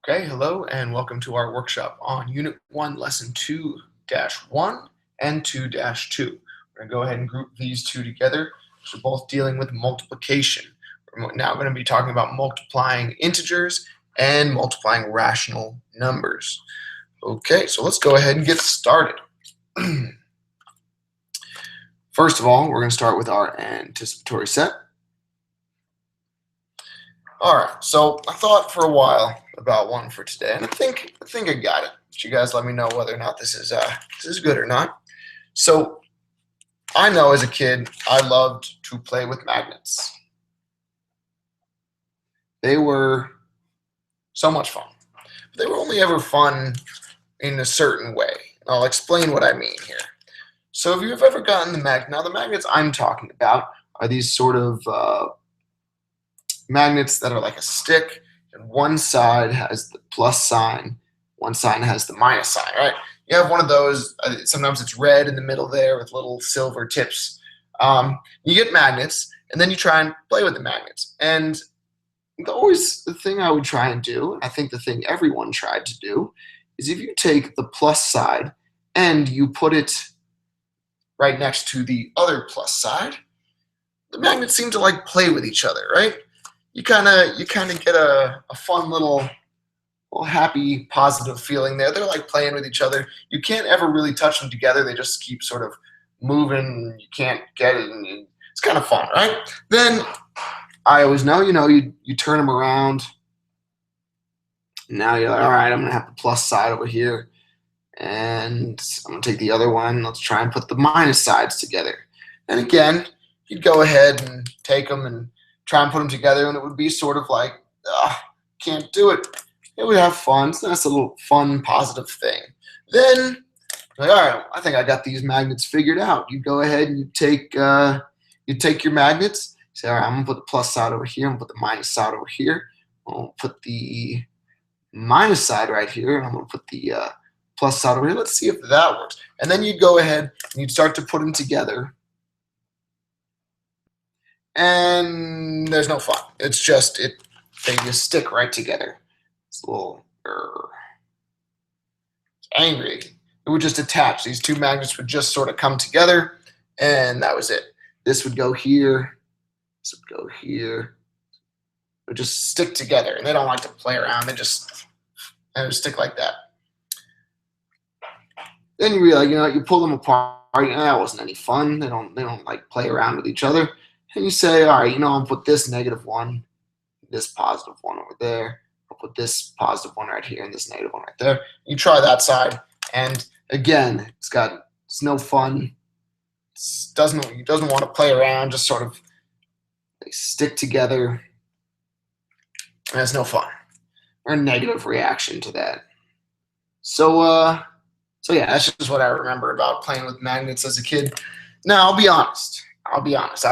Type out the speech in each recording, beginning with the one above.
Okay, hello and welcome to our workshop on Unit 1, Lesson 2-1 and 2-2. We're going to go ahead and group these two together. So we're both dealing with multiplication. We're now going to be talking about multiplying integers and multiplying rational numbers. Okay, so let's go ahead and get started. First of all, we're going to start with our anticipatory set. All right, so I thought for a while about one for today, and I think I got it. But you guys let me know whether or not this is good or not. So I know as a kid I loved to play with magnets. They were so much fun. But they were only ever fun in a certain way. I'll explain what I mean here. So if you've ever gotten the magnet, now the magnets I'm talking about are these sort of magnets that are like a stick, and one side has the plus sign, one side has the minus sign, right? You have one of those, sometimes it's red in the middle there with little silver tips. You get magnets, and then you try and play with the magnets. And the thing I would try and do, I think the thing everyone tried to do, is if you take the plus side and you put it right next to the other plus side, the magnets seem to like play with each other, right? You kind of get a fun little happy, positive feeling there. They're like playing with each other. You can't ever really touch them together. They just keep sort of moving. You can't get it, and it's kind of fun, right? Then I always know, you turn them around. Now you're like, all right, I'm gonna have the plus side over here, and I'm gonna take the other one. Let's try and put the minus sides together. And again, you'd go ahead and take them and try and put them together, and it would be sort of like, can't do it. It would have fun. It's a nice little fun, positive thing. Then, like, all right, I think I got these magnets figured out. You go ahead and you take your magnets. Say, all right, I'm gonna put the plus side over here. I'm gonna put the minus side over here. I'm gonna put the minus side right here, and I'm gonna put the plus side over here. Let's see if that works. And then you'd go ahead and you'd start to put them together. And there's no fun. It's just they just stick right together. It's a little angry. It would just attach. These two magnets would just sort of come together, and that was it. This would go here. This would go here. It would just stick together, and they don't like to play around. They just stick like that. Then you realize, you pull them apart. That wasn't any fun. They don't like play around with each other. And you say, all right, I'll put this negative one, this positive one over there. I'll put this positive one right here and this negative one right there. You try that side, and again, it's no fun. It doesn't want to play around. Just sort of they stick together, and it's no fun. Or a negative reaction to that. So yeah, that's just what I remember about playing with magnets as a kid. Now, I'll be honest. I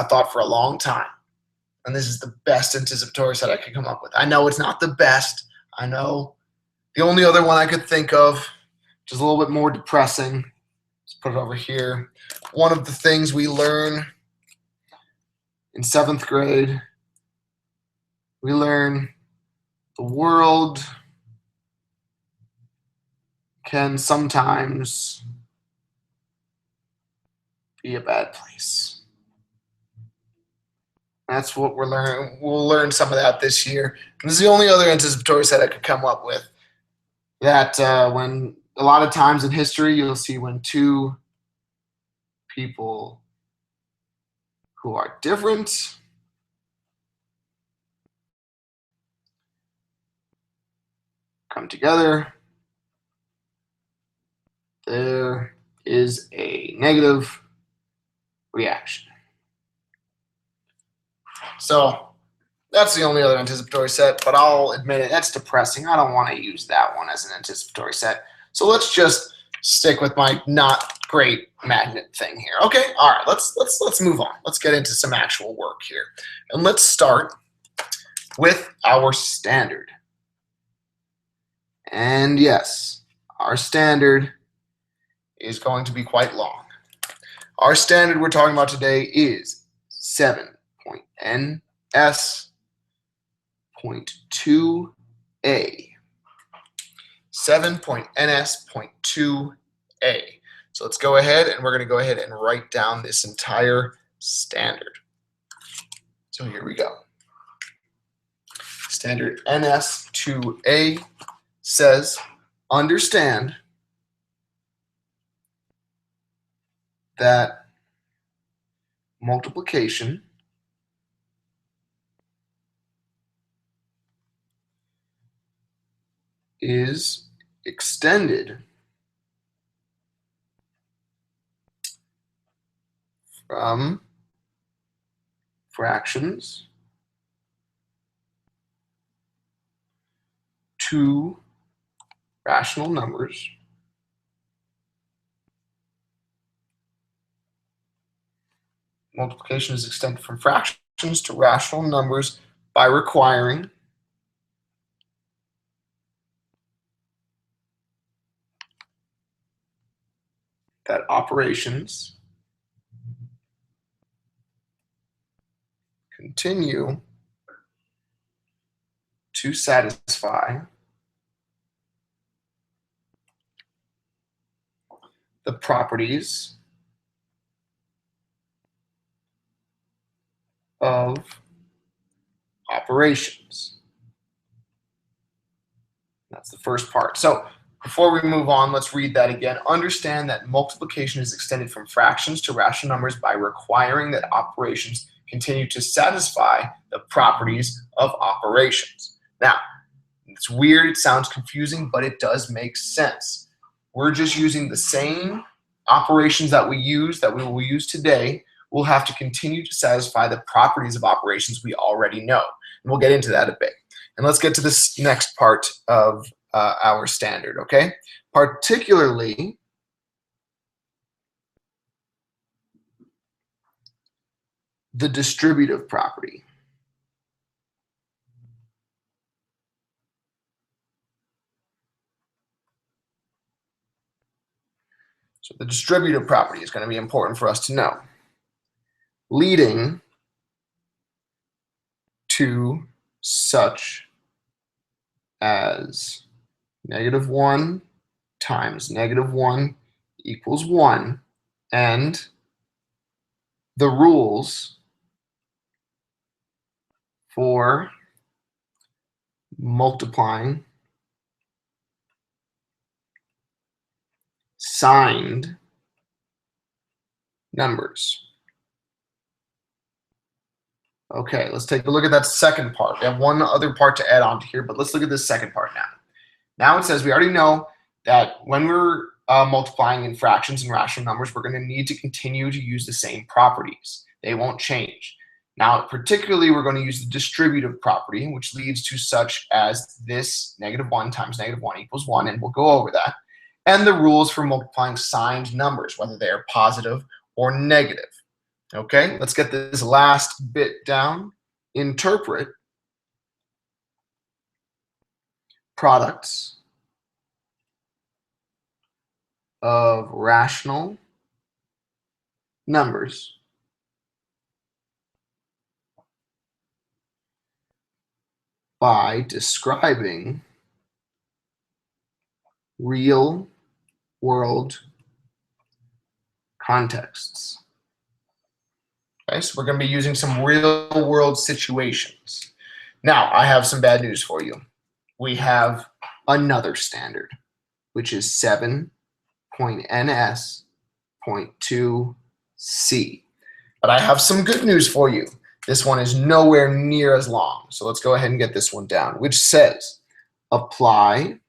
thought for a long time, and this is the best anticipatory set I could come up with. I know it's not the best. I know the only other one I could think of, which is a little bit more depressing. Let's put it over here. One of the things we learn in 7th grade, we learn the world can sometimes be a bad place. That's what we're learning. We'll learn some of that this year. And this is the only other anticipatory set I could come up with. That when a lot of times in history, you'll see when two people who are different come together, there is a negative reaction. So that's the only other anticipatory set, but I'll admit it, that's depressing. I don't want to use that one as an anticipatory set. So let's just stick with my not great magnet thing here. Okay, all right, let's move on. Let's get into some actual work here. And let's start with our standard. And yes, our standard is going to be quite long. Our standard we're talking about today is 7.NS.2.a. 7.NS.2.a. So let's go ahead and we're going to go ahead and write down this entire standard. So here we go. Standard NS.2.a says, understand that multiplication is extended from fractions to rational numbers multiplication is extended from fractions to rational numbers by requiring that operations continue to satisfy the properties of operations. That's the first part. So before we move on, let's read that again. Understand that multiplication is extended from fractions to rational numbers by requiring that operations continue to satisfy the properties of operations. Now, it's weird, it sounds confusing, but it does make sense. We're just using the same operations that we will use today. We'll have to continue to satisfy the properties of operations we already know. And we'll get into that a bit. And let's get to this next part of our standard, okay? Particularly the distributive property. So the distributive property is going to be important for us to know. Leading to such as -1 times -1 equals 1, and the rules for multiplying signed numbers. Okay, let's take a look at that second part. We have one other part to add on to here, but let's look at this second part now. Now it says we already know that when we're multiplying in fractions and rational numbers, we're going to need to continue to use the same properties. They won't change. Now, particularly, we're going to use the distributive property, which leads to such as this -1 times -1 equals 1, and we'll go over that. And the rules for multiplying signed numbers, whether they are positive or negative. Okay, let's get this last bit down. Interpret products of rational numbers by describing real world contexts. Okay, so we're going to be using some real world situations. Now, I have some bad news for you. We have another standard, which is 7.NS.2.c. But I have some good news for you. This one is nowhere near as long. So let's go ahead and get this one down, which says apply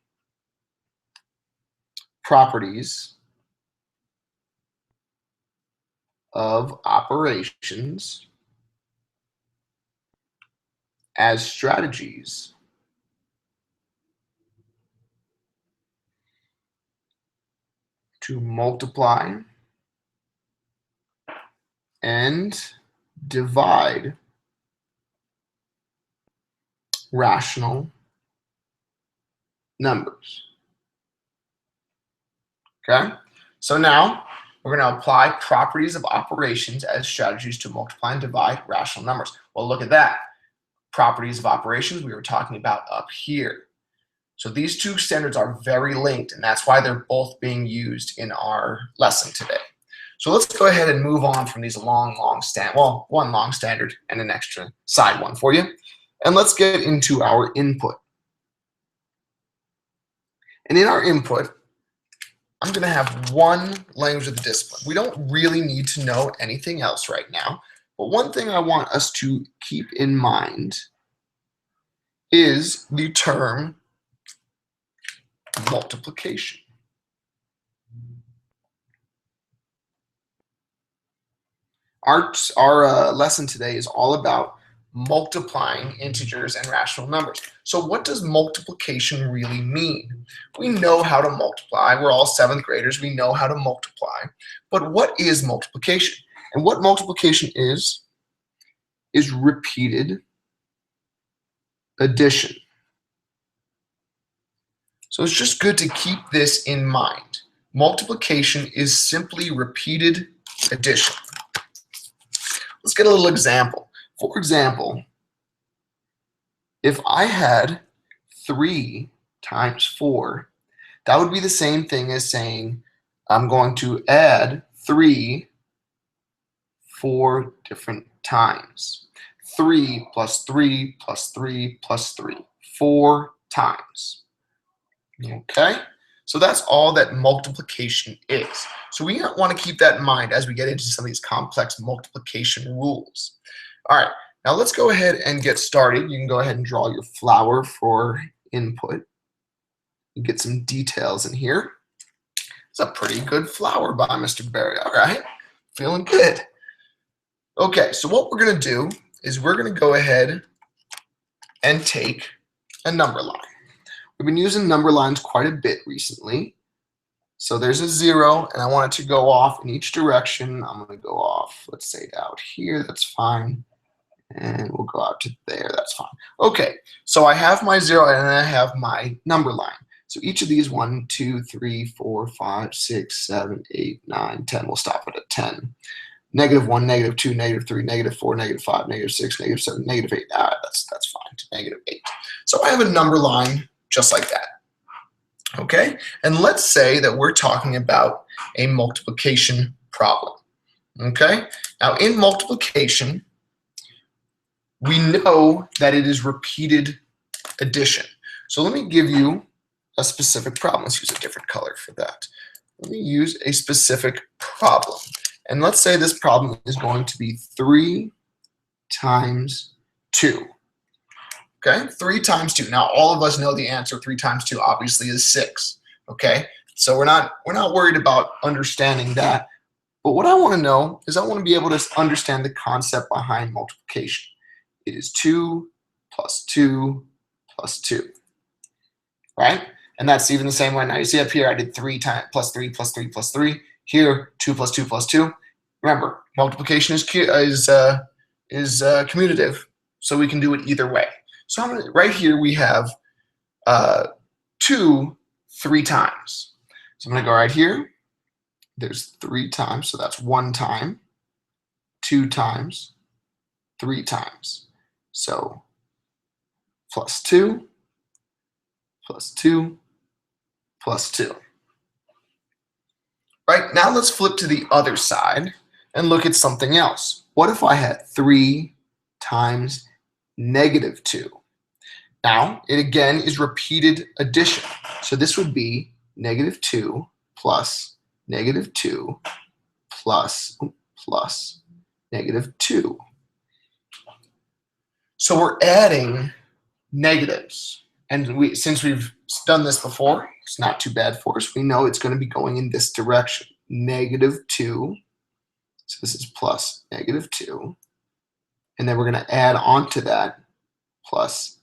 properties of operations as strategies to multiply and divide rational numbers. Okay, so now we're going to apply properties of operations as strategies to multiply and divide rational numbers. Well, look at that. Properties of operations we were talking about up here. So these two standards are very linked, and that's why they're both being used in our lesson today. So let's go ahead and move on from these one long standard and an extra side one for you. And let's get into our input. And in our input, I'm going to have one language of the discipline. We don't really need to know anything else right now. But one thing I want us to keep in mind is the term multiplication. Our lesson today is all about multiplying integers and rational numbers. So what does multiplication really mean? We know how to multiply. We're all 7th graders. We know how to multiply. But what is multiplication? And what multiplication is repeated addition. So it's just good to keep this in mind. Multiplication is simply repeated addition. Let's get a little example. For example, if I had 3 times 4, that would be the same thing as saying I'm going to add 3 4 different times. 3 plus 3 plus 3 plus 3. 4 times. Okay? So that's all that multiplication is. So we want to keep that in mind as we get into some of these complex multiplication rules. All right, now let's go ahead and get started. You can go ahead and draw your flower for input. You get some details in here. It's a pretty good flower by Mr. Berry. All right, feeling good. Okay, so what we're going to do is we're going to go ahead and take a number line. We've been using number lines quite a bit recently. So there's a 0, and I want it to go off in each direction. I'm going to go off, let's say, out here. That's fine. And we'll go out to there. That's fine. Okay, so I have my 0, and I have my number line. So each of these, 1, 2, 3, 4, 5, 6, 7, 8, 9, 10. We'll stop it at 10. -1, -2, -3, -4, -5, -6, -7, -8. All right, that's fine. To -8. So I have a number line just like that. Okay, and let's say that we're talking about a multiplication problem. Okay, now in multiplication, we know that it is repeated addition. So let me give you a specific problem. Let's use a different color for that. Let me use a specific problem. And let's say this problem is going to be 3 times 2. Okay, 3 times 2. Now, all of us know the answer. 3 times 2 obviously is 6. Okay, so we're not worried about understanding that. But what I want to know is I want to be able to understand the concept behind multiplication. It is 2 plus 2 plus 2, right? And that's even the same way. Now you see up here, I did 3 times plus 3 plus 3 plus 3. Here, 2 plus 2 plus 2. Remember, multiplication is commutative, so we can do it either way. So right here we have 2 3 times. So I'm going to go right here. There's 3 times, so that's 1 time, 2 times, 3 times. So plus 2, plus 2, plus 2. Right, now let's flip to the other side and look at something else. What if I had 3 times -2? Now, it again is repeated addition. So this would be -2 plus -2 plus -2. So we're adding negatives. And since we've done this before, it's not too bad for us. We know it's going to be going in this direction. -2. So this is plus -2. And then we're going to add on to that plus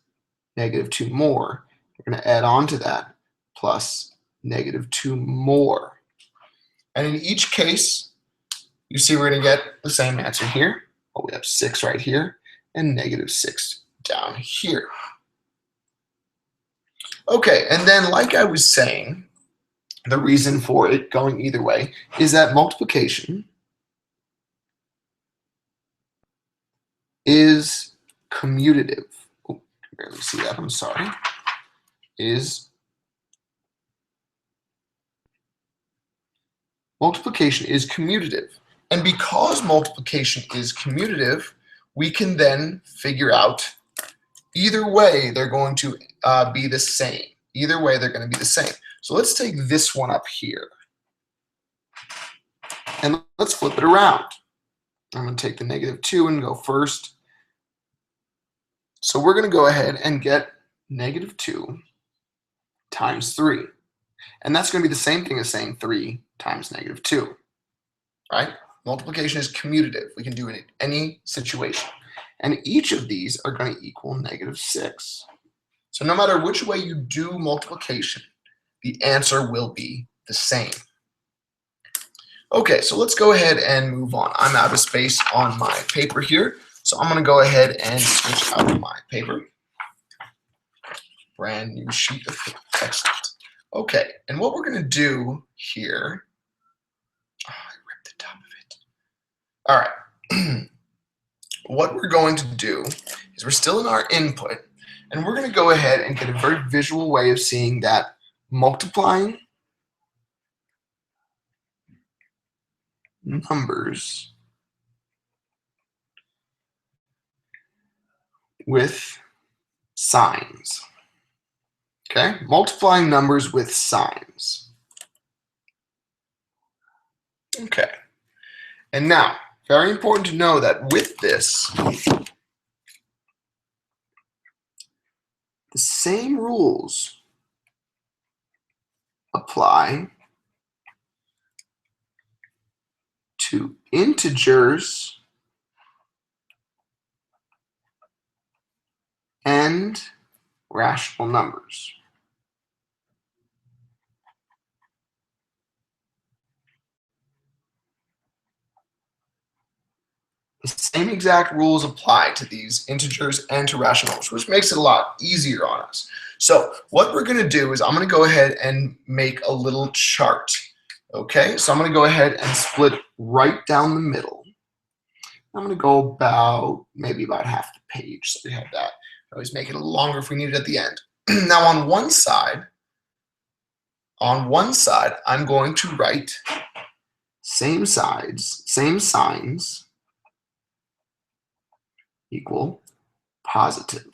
-2 more. We're going to add on to that plus -2 more. And in each case, you see we're going to get the same answer here. Well, we have 6 right here and -6 down here. Okay, and then like I was saying, the reason for it going either way is that multiplication is commutative. Oh, I can barely see that, I'm sorry. is commutative. And because multiplication is commutative, we can then figure out either way they're going to be the same. Either way they're going to be the same. So let's take this one up here. And let's flip it around. I'm going to take the -2 and go first. So we're going to go ahead and get -2 times 3. And that's going to be the same thing as saying 3 times -2. Right? Multiplication is commutative. We can do it in any situation. And each of these are going to equal -6. So no matter which way you do multiplication, the answer will be the same. Okay, so let's go ahead and move on. I'm out of space on my paper here, so I'm going to go ahead and switch out my paper. Brand new sheet of paper. Excellent. Okay, and what we're going to do here, I ripped the top of it. All right, what we're going to do is we're still in our input, and we're going to go ahead and get a very visual way of seeing that multiplying numbers with signs. Okay, multiplying numbers with signs. Okay, and now, very important to know that with this, the same rules apply to integers and rational numbers. The same exact rules apply to these integers and to rational numbers, which makes it a lot easier on us. So what we're going to do is I'm going to go ahead and make a little chart. Okay, so I'm going to go ahead and split right down the middle. I'm going to go maybe about half the page, so we have that. Always make it a little longer if we need it at the end. Now on one side, I'm going to write same signs equal positive.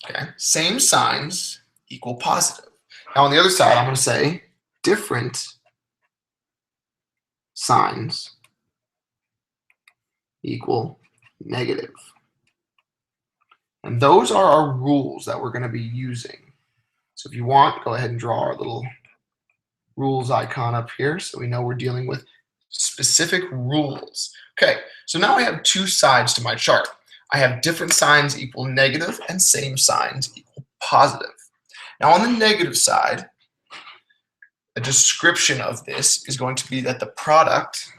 Okay, same signs equal positive. Now on the other side, I'm going to say different signs equal negative. And those are our rules that we're going to be using. So if you want, go ahead and draw our little rules icon up here so we know we're dealing with specific rules. Okay, so now I have two sides to my chart. I have different signs equal negative and same signs equal positive. Now on the negative side, a description of this is going to be that the product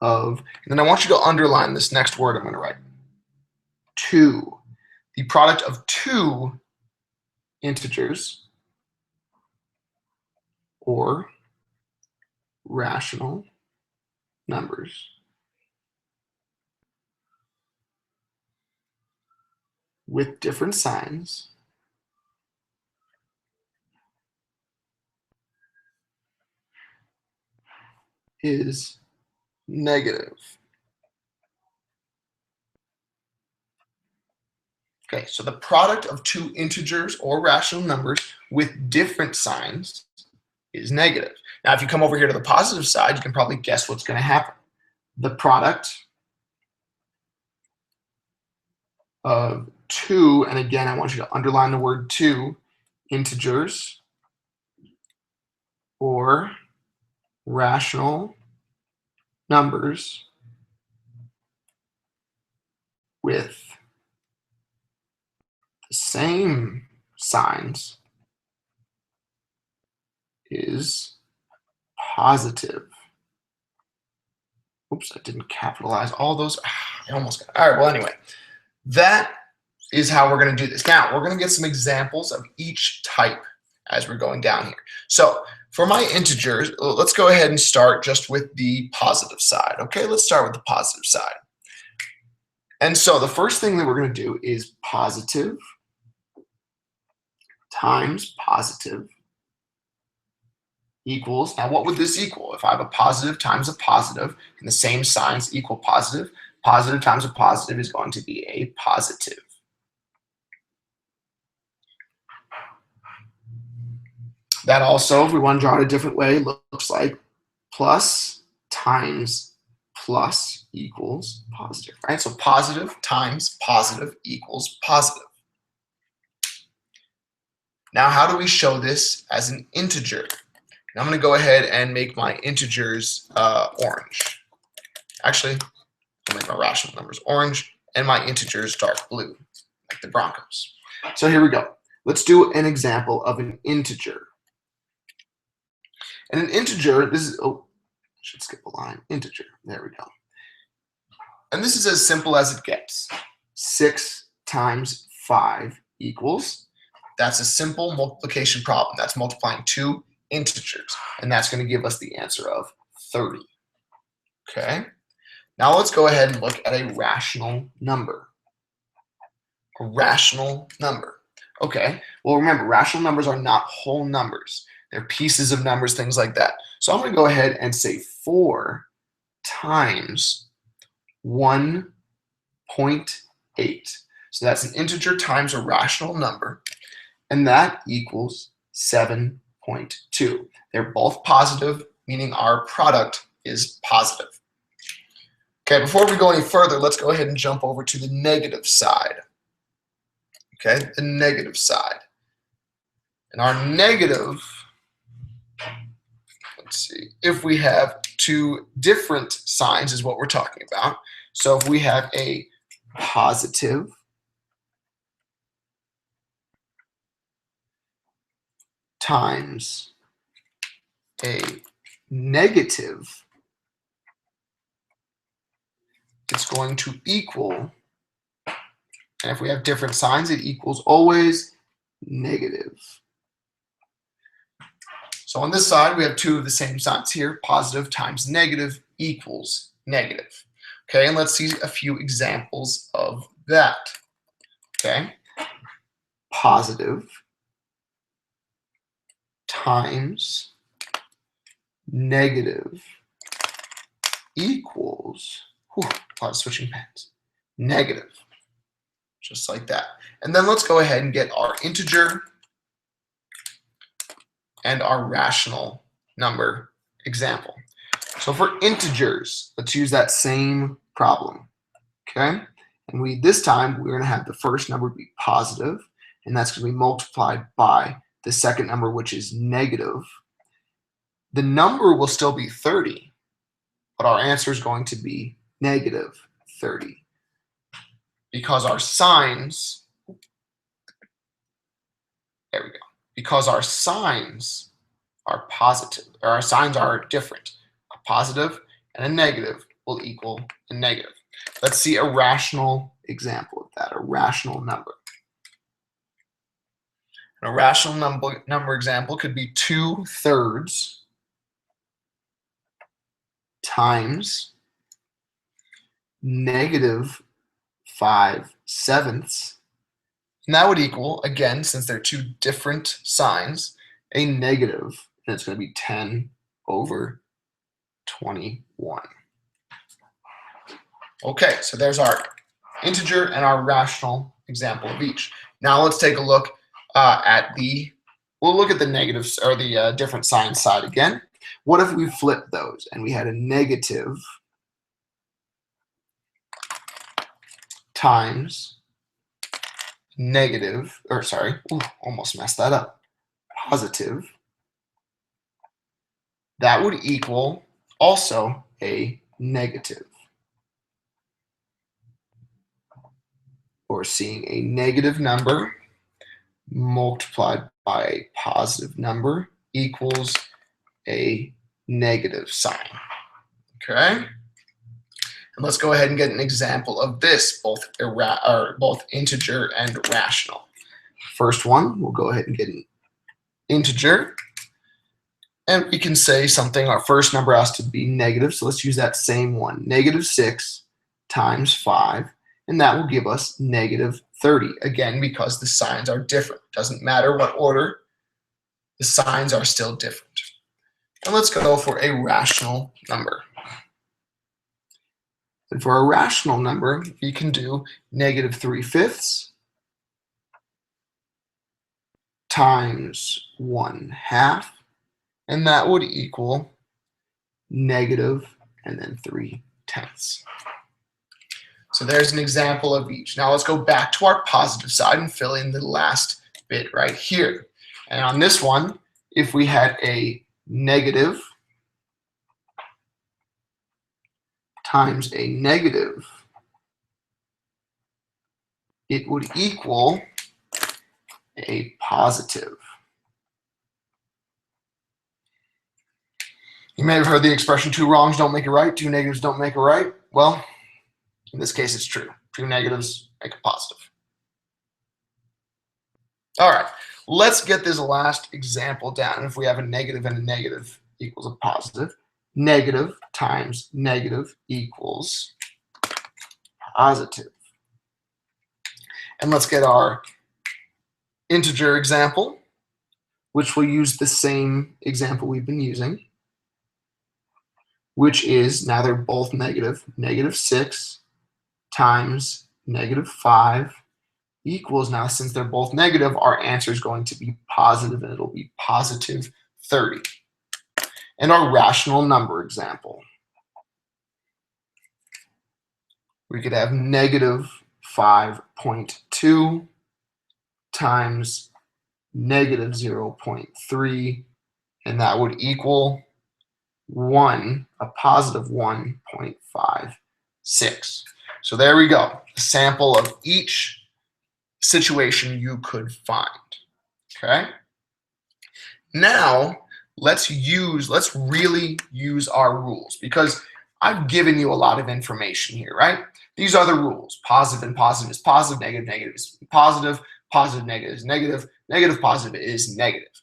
of, and then I want you to underline this next word I'm going to write, 2. The product of two integers or rational numbers with different signs is negative. Okay, so the product of two integers or rational numbers with different signs is negative. Now, if you come over here to the positive side, you can probably guess what's going to happen. The product of two, and again, I want you to underline the word two, integers or rational numbers with the same signs is positive. Oops, I didn't capitalize all those. I almost got it. All right, well, anyway, that is how we're going to do this. Now, we're going to get some examples of each type as we're going down here. So for my integers, let's go ahead and start just with the positive side. Okay, let's start with the positive side. And so the first thing that we're going to do is positive times positive equals, now what would this equal? If I have a positive times a positive and the same signs equal positive, positive times a positive is going to be a positive. That also, if we want to draw it a different way, looks like plus times plus equals positive, right? So positive times positive equals positive. Now, how do we show this as an integer? And I'm going to go ahead and make my integers orange. Actually, I'll make my rational numbers orange and my integers dark blue, like the Broncos. So here we go. Let's do an example of an integer. And an integer, this is, oh, I should skip a line. Integer, there we go. And this is as simple as it gets. 6 times 5 equals, that's a simple multiplication problem. That's multiplying two integers, and that's going to give us the answer of 30. Okay, now let's go ahead and look at a rational number. A rational number. Okay, well remember, rational numbers are not whole numbers. They're pieces of numbers, things like that. So I'm going to go ahead and say 4 times 1.8. So that's an integer times a rational number, and that equals 7.2. They're both positive, meaning our product is positive. Okay, before we go any further, let's go ahead and jump over to the negative side. Okay, the negative side. And our negative, let's see, if we have two different signs is what we're talking about. So if we have a positive times a negative, it's going to equal, and if we have different signs, it equals always negative. So on this side, we have two of the same signs here. Positive times negative equals negative. Okay, and let's see a few examples of that. Okay, positive times negative equals, a lot of switching pens, negative, just like that. And then let's go ahead and get our integer and our rational number example. So for integers, let's use that same problem, okay? And this time, we're gonna have the first number be positive, and that's gonna be multiplied by the second number, which is negative. The number will still be 30, but our answer is going to be negative 30 because our signs, there we go, because our signs are positive, or our signs are different. A positive and a negative will equal a negative. Let's see a rational example of that, a rational number. A rational number example could be 2/3 times negative 5/7. And that would equal, again, since they're two different signs, a negative, and it's going to be 10/21. Okay, so there's our integer and our rational example of each. Now let's take a look we'll look at the negatives, or the different sign side again. What if we flipped those and we had a negative times negative, or sorry, almost messed that up, positive, that would equal also a negative. Or seeing a negative number multiplied by a positive number equals a negative sign. Okay? And let's go ahead and get an example of this, both integer and rational. First one, we'll go ahead and get integer, and we can say something, our first number has to be negative, so let's use that same one, -6 times 5, and that will give us -30, again, because the signs are different. Doesn't matter what order, the signs are still different. And let's go for a rational number. And for a rational number, we can do -3/5 times 1/2, and that would equal negative and then 3/10. So there's an example of each. Now let's go back to our positive side and fill in the last bit right here. And on this one, if we had a negative times a negative, it would equal a positive. You may have heard the expression, 2 wrongs don't make a right, 2 negatives don't make a right. Well, in this case, it's true. 2 negatives make a positive. All right, let's get this last example down. If we have a negative and a negative equals a positive, negative times negative equals positive. And let's get our integer example, which will use the same example we've been using, which is, now they're both negative, -6 times -5 equals, now since they're both negative, our answer is going to be positive, and it'll be +30. And our rational number example, we could have -5.2 times -0.3, and that would equal a positive 1.56. So there we go, a sample of each situation you could find. Okay. Now let's really use our rules, because I've given you a lot of information here, right? These are the rules. Positive and positive is positive, negative, negative is positive, positive, negative is negative, negative, positive is negative.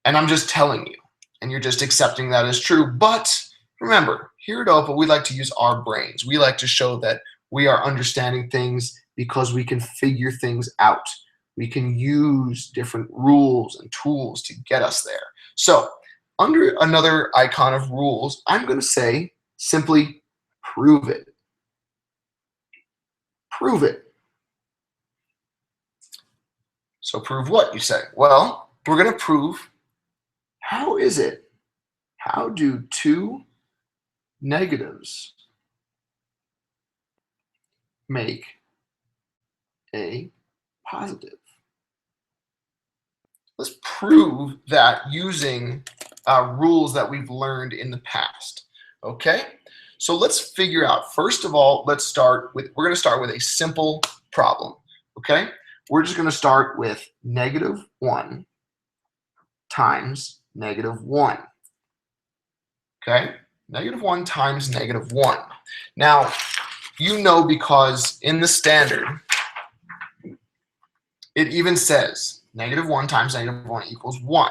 And I'm just telling you, and you're just accepting that as true. But remember, here at OPA, we like to use our brains. We like to show that we are understanding things because we can figure things out. We can use different rules and tools to get us there. So under another icon of rules, I'm going to say simply prove it. Prove it. So prove what, you say? Well, we're going to prove, how is it? How do 2 negatives make a positive? Let's prove that using rules that we've learned in the past. Okay, so let's figure out, first of all, we're going to start with a simple problem. Okay, we're just going to start with -1 times -1. Okay, -1 times -1. Now, you know, because in the standard, it even says -1 times -1 equals 1,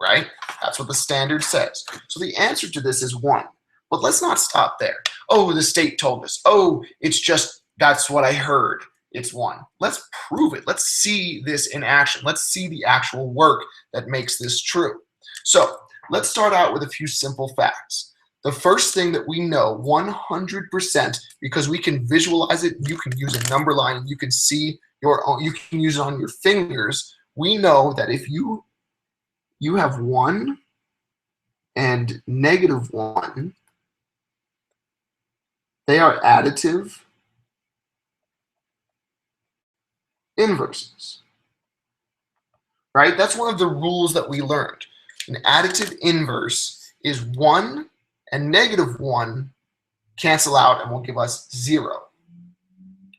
right? That's what the standard says. So the answer to this is 1. But let's not stop there. Oh, the state told us. Oh, it's just, that's what I heard. It's 1. Let's prove it. Let's see this in action. Let's see the actual work that makes this true. So let's start out with a few simple facts. The first thing that we know 100%, because we can visualize it, you can use a number line, you can see your own, you can use it on your fingers. We know that if you have 1 and -1, they are additive inverses, right? That's one of the rules that we learned. An additive inverse is 1 and -1 cancel out and will give us 0.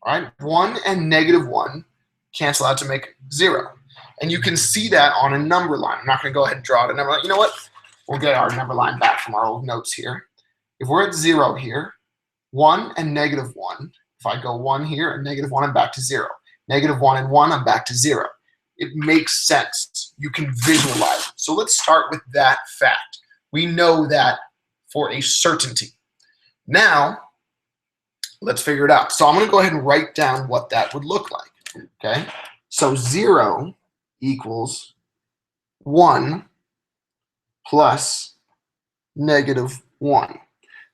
All right, 1 and -1 cancel out to make 0. And you can see that on a number line. I'm not going to go ahead and draw it a number line. You know what? We'll get our number line back from our old notes here. If we're at 0 here, 1 and -1, if I go 1 here and -1, I'm back to 0. -1 and 1, I'm back to 0. It makes sense. you can visualize it. So let's start with that fact. We know that for a certainty. Now, let's figure it out. So I'm going to go ahead and write down what that would look like. Okay? So 0 equals 1 plus negative 1.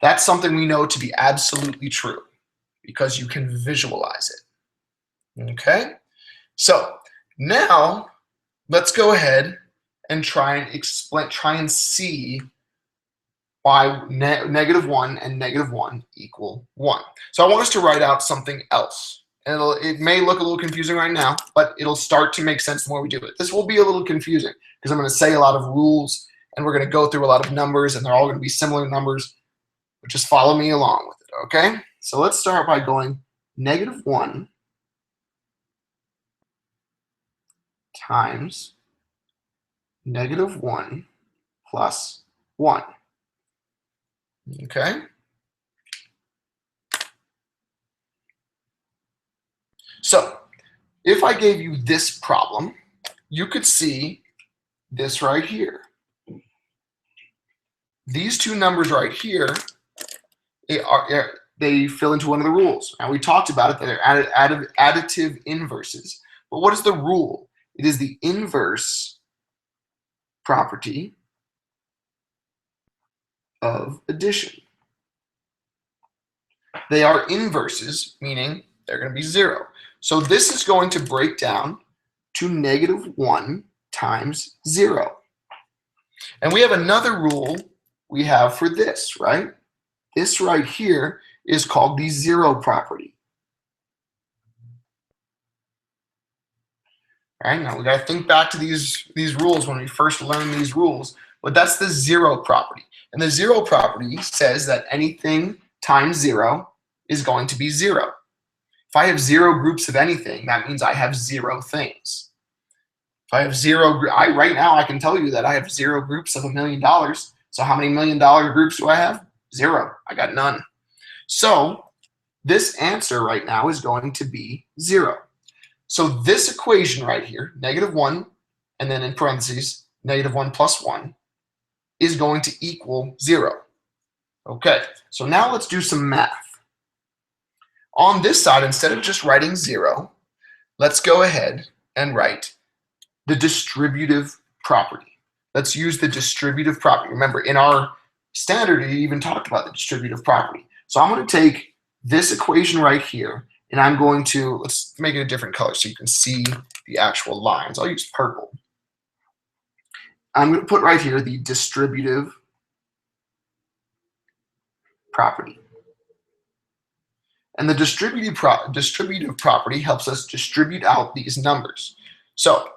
That's something we know to be absolutely true because you can visualize it. Okay? So now let's go ahead and try and see why negative 1 and negative 1 equal 1. So I want us to write out something else. And it may look a little confusing right now, but it'll start to make sense the more we do it. This will be a little confusing because I'm going to say a lot of rules and we're going to go through a lot of numbers and they're all going to be similar numbers, but just follow me along with it, okay? So let's start by going negative 1 times negative 1 plus 1, okay? So if I gave you this problem, you could see this right here. These two numbers right here, they fill into one of the rules. Now we talked about it, that they're additive inverses. But what is the rule? It is the inverse property of addition. They are inverses, meaning they're going to be 0. So this is going to break down to negative 1 times 0. And we have another rule we have for this, right? This right here is called the 0 property. All right, now we got to think back to these rules when we first learned these rules, but that's the 0 property. And the 0 property says that anything times 0 is going to be 0. If I have 0 groups of anything, that means I have 0 things. If I have 0, right now I can tell you that I have 0 groups of $1 million. So how many $1 million groups do I have? 0. I got none. So this answer right now is going to be 0. So this equation right here, negative 1, and then in parentheses, negative 1 plus 1, is going to equal 0. Okay, so now let's do some math. On this side, instead of just writing 0, let's go ahead and write the distributive property. Let's use the distributive property. Remember, in our standard, it even talked about the distributive property. So I'm going to take this equation right here, and I'm going to, let's make it a different color so you can see the actual lines. I'll use purple. I'm going to put right here the distributive property. And the distributive property helps us distribute out these numbers. So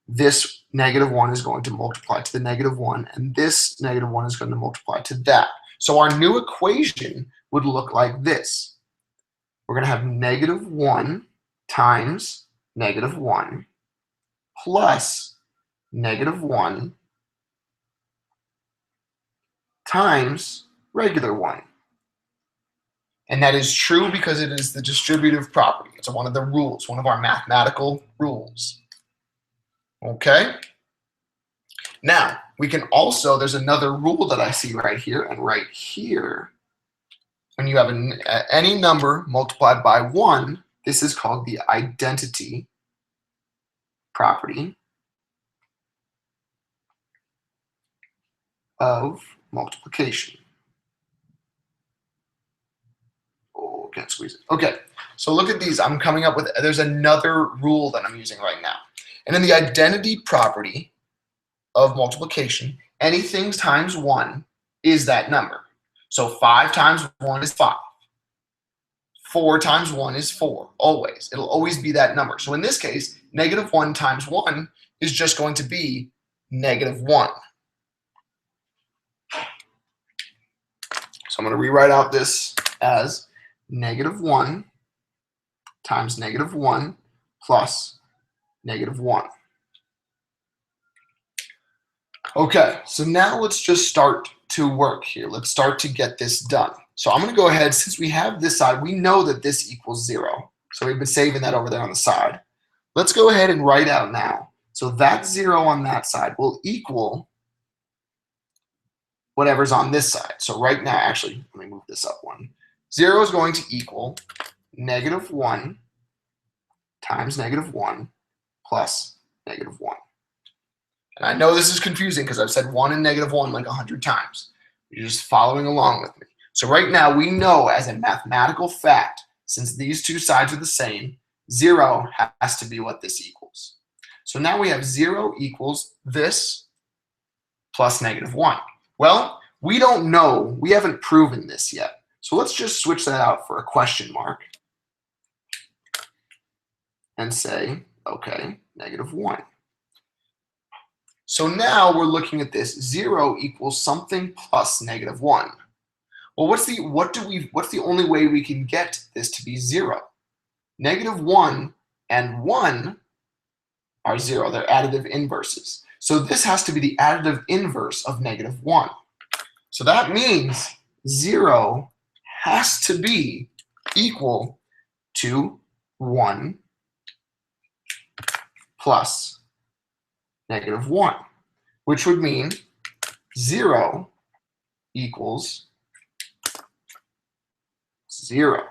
this negative 1 is going to multiply to the negative 1, and this negative 1 is going to multiply to that. So our new equation would look like this. We're going to have negative 1 times negative 1 plus negative 1 times regular 1. And that is true because it is the distributive property. It's one of the rules, one of our mathematical rules. Okay? Now, we can also, there's another rule that I see right here and right here. When you have any number multiplied by 1, this is called the identity property of multiplication. Oh, can't squeeze it. Okay, so look at these. I'm coming up with, there's another rule that I'm using right now. And in the identity property of multiplication, anything times 1 is that number. So 5 times 1 is 5. 4 times 1 is 4, always. It'll always be that number. So in this case, negative 1 times 1 is just going to be negative 1. So I'm going to rewrite out this as negative 1 times negative 1 plus negative 1. Okay, so now let's just start to work here. Let's start to get this done. So I'm going to go ahead, since we have this side, we know that this equals 0. So we've been saving that over there on the side. Let's go ahead and write out now So that 0 on that side will equal whatever's on this side. So right now, actually, let me move this up one. 0 is going to equal -1 times -1 plus -1. And I know this is confusing because I've said 1 and -1 like 100 times. You're just following along with me. So right now we know as a mathematical fact, since these two sides are the same, 0 has to be what this equals. So now we have 0 equals this plus -1. Well, we don't know. We haven't proven this yet. So let's just switch that out for a question mark and say, okay, -1. So now we're looking at this. 0 equals something plus -1. Well, what's the only way we can get this to be 0? -1 and 1 are 0. They're additive inverses. So this has to be the additive inverse of -1. So that means 0 has to be equal to 1 plus -1, which would mean 0 equals 0,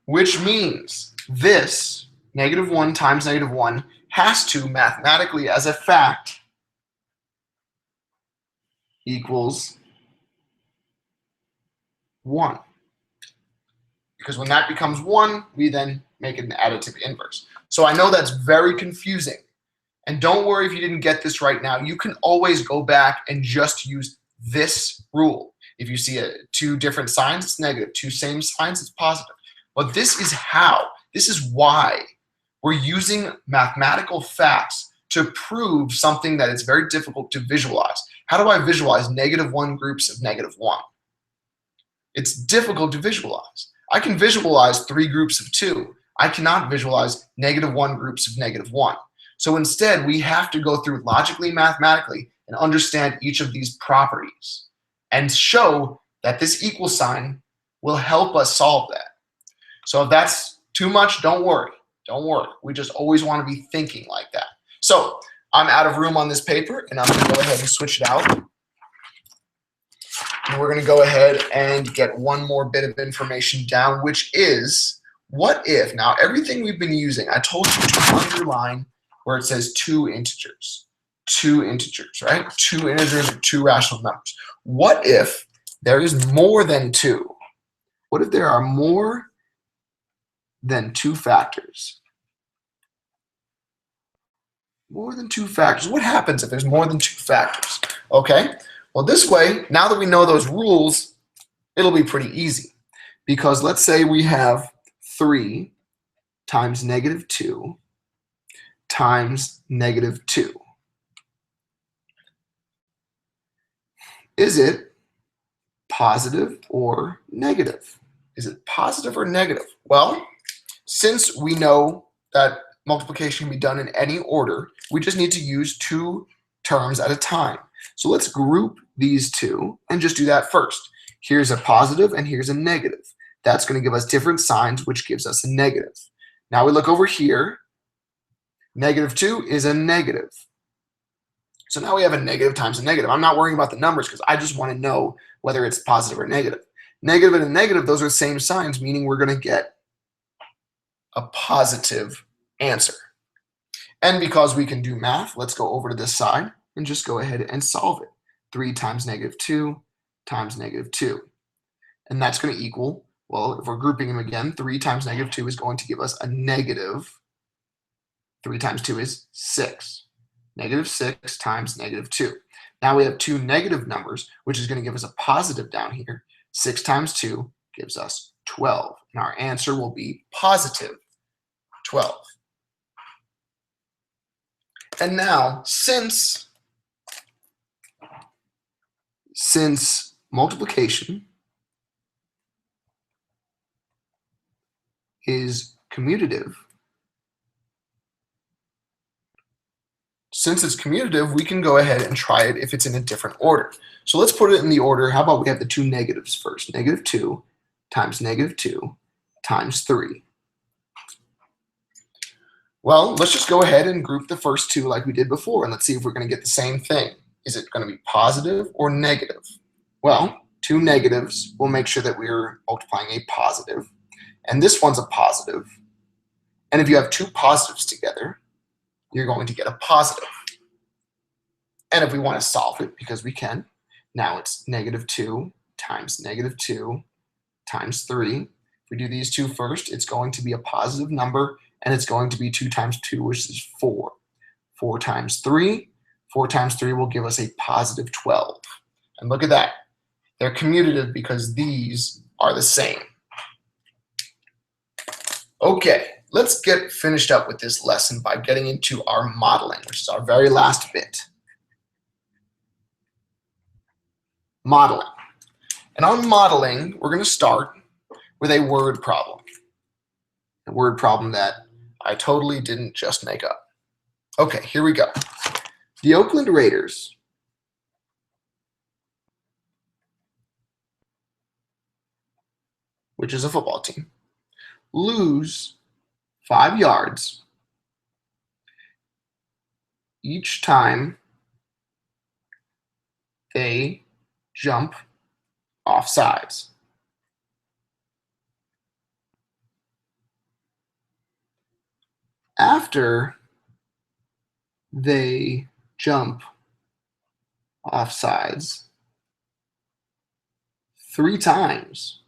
which means this -1 times -1 has to mathematically, as a fact, equals 1. Because when that becomes 1, we then make it an additive inverse. So I know that's very confusing. And don't worry if you didn't get this right now. You can always go back and just use this rule. If you see two different signs, it's negative. Two same signs, it's positive. But this is how, this is why we're using mathematical facts to prove something that is very difficult to visualize. How do I visualize -1 groups of -1? It's difficult to visualize. I can visualize 3 groups of 2. I cannot visualize -1 groups of -1. So instead, we have to go through logically, mathematically, and understand each of these properties and show that this equal sign will help us solve that. So if that's too much, don't worry. Don't worry. We just always want to be thinking like that. So I'm out of room on this paper, and I'm going to go ahead and switch it out. And we're going to go ahead and get one more bit of information down, which is, what if, now everything we've been using, I told you to underline where it says 2 integers. 2 integers, right? 2 integers are 2 rational numbers. What if there is more than 2? What if there are more than 2 factors? More than 2 factors. What happens if there's more than 2 factors? Okay, well this way, now that we know those rules, it'll be pretty easy. Because let's say we have 3 times -2 times -2. Is it positive or negative? Is it positive or negative? Well, since we know that multiplication can be done in any order, we just need to use 2 terms at a time. So let's group these 2 and just do that first. Here's a positive and here's a negative. That's going to give us different signs, which gives us a negative. Now we look over here. -2 is a negative. So now we have a negative times a negative. I'm not worrying about the numbers because I just want to know whether it's positive or negative. Negative and a negative, those are the same signs, meaning we're going to get a positive answer. And because we can do math, let's go over to this side and just go ahead and solve it. 3 times -2 times -2. And that's going to equal, well, if we're grouping them again, 3 times -2 is going to give us a negative. 3 times 2 is 6. -6 times -2. Now we have 2 negative numbers, which is going to give us a positive down here. 6 times 2 gives us 12. And our answer will be positive 12. And now, since multiplication is commutative, since it's commutative, we can go ahead and try it if it's in a different order. So let's put it in the order. How about we have the 2 negatives first? -2 times -2 times 3. Well, let's just go ahead and group the first two like we did before, and let's see if we're going to get the same thing. Is it going to be positive or negative? Well, two negatives, we'll make sure that we're multiplying a positive, and this one's a positive. And if you have two positives together, you're going to get a positive. And if we want to solve it, because we can, now it's -2 times -2 times 3. If we do these two first, it's going to be a positive number, and it's going to be 2 times 2, which is 4. 4 times 3. 4 times 3 will give us a positive 12. And look at that. They're commutative because these are the same. Okay, let's get finished up with this lesson by getting into our modeling, which is our very last bit. Modeling. And on modeling, we're going to start with a word problem. A word problem that I totally didn't just make up. Okay, here we go. The Oakland Raiders which is a football team, lose 5 yards each time they jump off sides. After they jump off sides 3 times,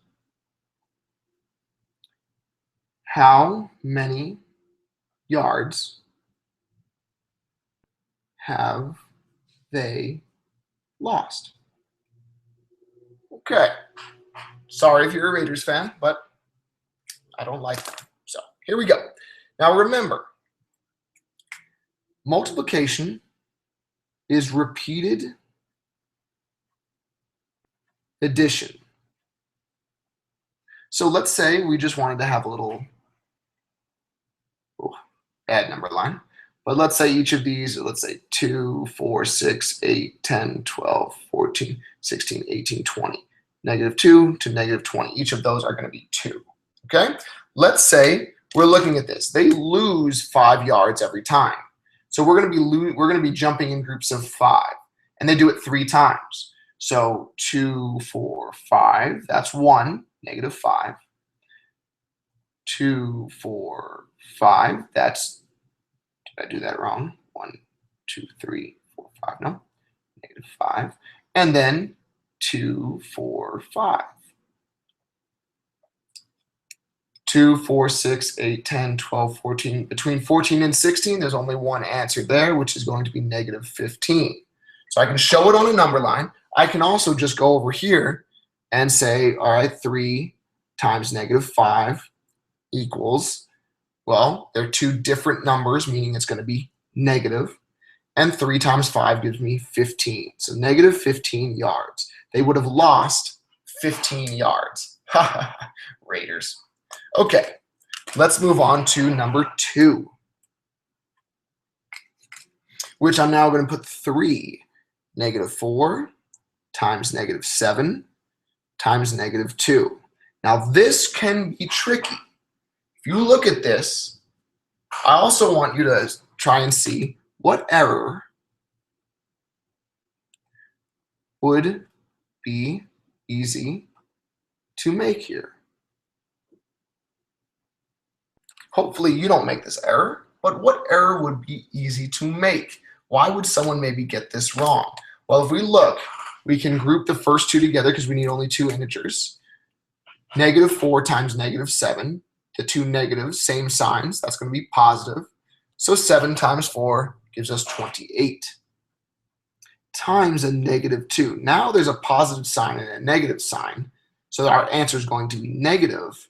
how many yards have they lost? Okay. Sorry if you're a Raiders fan, but I don't like them. So here we go. Now remember, multiplication is repeated addition. So let's say we just wanted to have a little add number line. But let's say each of these, let's say 2, 4, 6, 8, 10, 12, 14, 16, 18, 20. -2 to -20. Each of those are going to be 2. Okay? Let's say we're looking at this. They lose 5 yards every time. So we're going to be jumping in groups of 5. And they do it 3 times. So 2, 4, 5, that's 1, -5. 2, 4, 5, that's, did I do that wrong? 1, 2, 3, 4, 5, no, -5. And then 2, 4, 5. 2, 4, 6, 8, 10, 12, 14. Between 14 and 16, there's only one answer there, which is going to be -15. So I can show it on a number line. I can also just go over here and say, all right, 3 times -5 equals, well, they're 2 different numbers, meaning it's going to be negative. And 3 times 5 gives me 15. So -15 yards. They would have lost 15 yards. Raiders. Okay, let's move on to number 2, which I'm now going to put 3. -4 times -7 times -2. Now this can be tricky. If you look at this, I also want you to try and see what error would be easy to make here. Hopefully you don't make this error, but what error would be easy to make? Why would someone maybe get this wrong? Well, if we look, we can group the first 2 together because we need only 2 integers. -4 times -7. The 2 negatives, same signs, that's going to be positive. So 7 times 4 gives us 28. Times a -2. Now there's a positive sign and a negative sign. So our answer is going to be negative,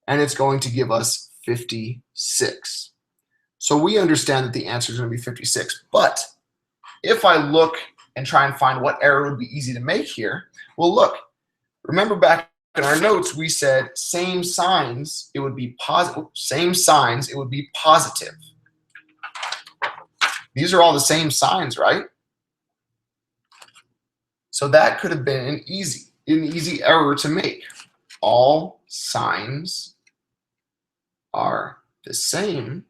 and it's going to give us 56. So we understand that the answer is going to be 56. But if I look and try and find what error would be easy to make here, well, look, remember back in our notes, we said same signs, it would be positive. Same signs, it would be positive. These are all the same signs, right? So that could have been an easy error to make. All signs are the same,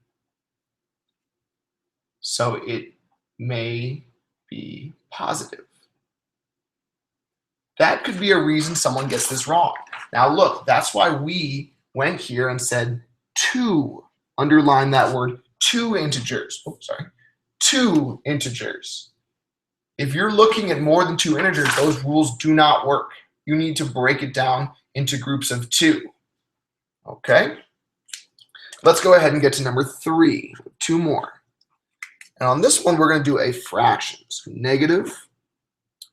so it may be positive. That could be a reason someone gets this wrong. Now look, that's why we went here and said two. Underline that word, two integers. Oh, sorry. Two integers. If you're looking at more than two integers, those rules do not work. You need to break it down into groups of two. Okay? Let's go ahead and get to number 3. Two more. And on this one, we're going to do a fraction. So negative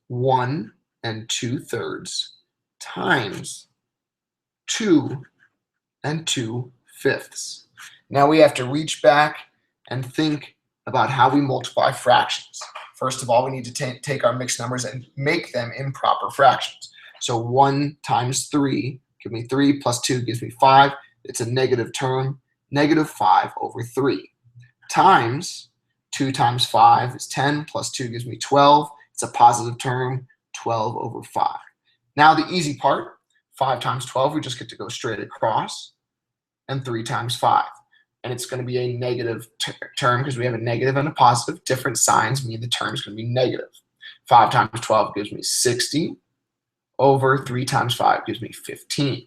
1 2/3 times 2 2/5. Now we have to reach back and think about how we multiply fractions. First of all, we need to take our mixed numbers and make them improper fractions. So 1 times 3, give me 3, plus 2 gives me 5. It's a negative term, negative 5/3. Times 2 times 5 is 10, plus 2 gives me 12. It's a positive term, 12/5. Now the easy part, 5 times 12, we just get to go straight across, and 3 times 5. And it's going to be a negative term because we have a negative and a positive. Different signs mean the term is going to be negative. 5 times 12 gives me 60 over 3 times 5 gives me 15.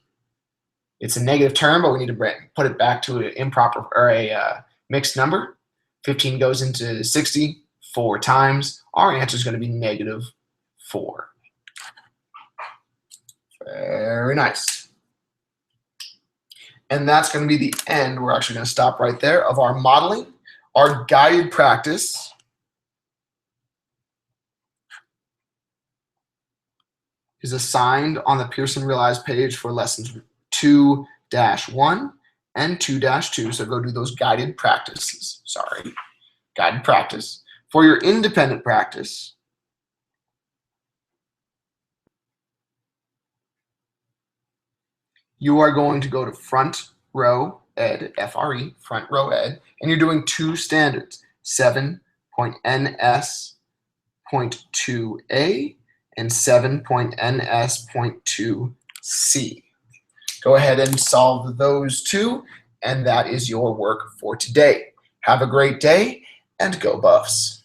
It's a negative term, but we need to put it back to an improper or a mixed number. 15 goes into 60 4 times. Our answer is going to be negative 4. Very nice. And that's going to be the end. We're actually going to stop right there of our modeling. Our guided practice is assigned on the Pearson Realize page for lessons 2-1 and 2-2. So go do those guided practices. Sorry, guided practice. For your independent practice, you are going to go to Front Row Ed, FRE, Front Row Ed, and you're doing 2 standards, 7.NS.2.a and 7.NS.2.c. Go ahead and solve those 2, and that is your work for today. Have a great day, and go Buffs.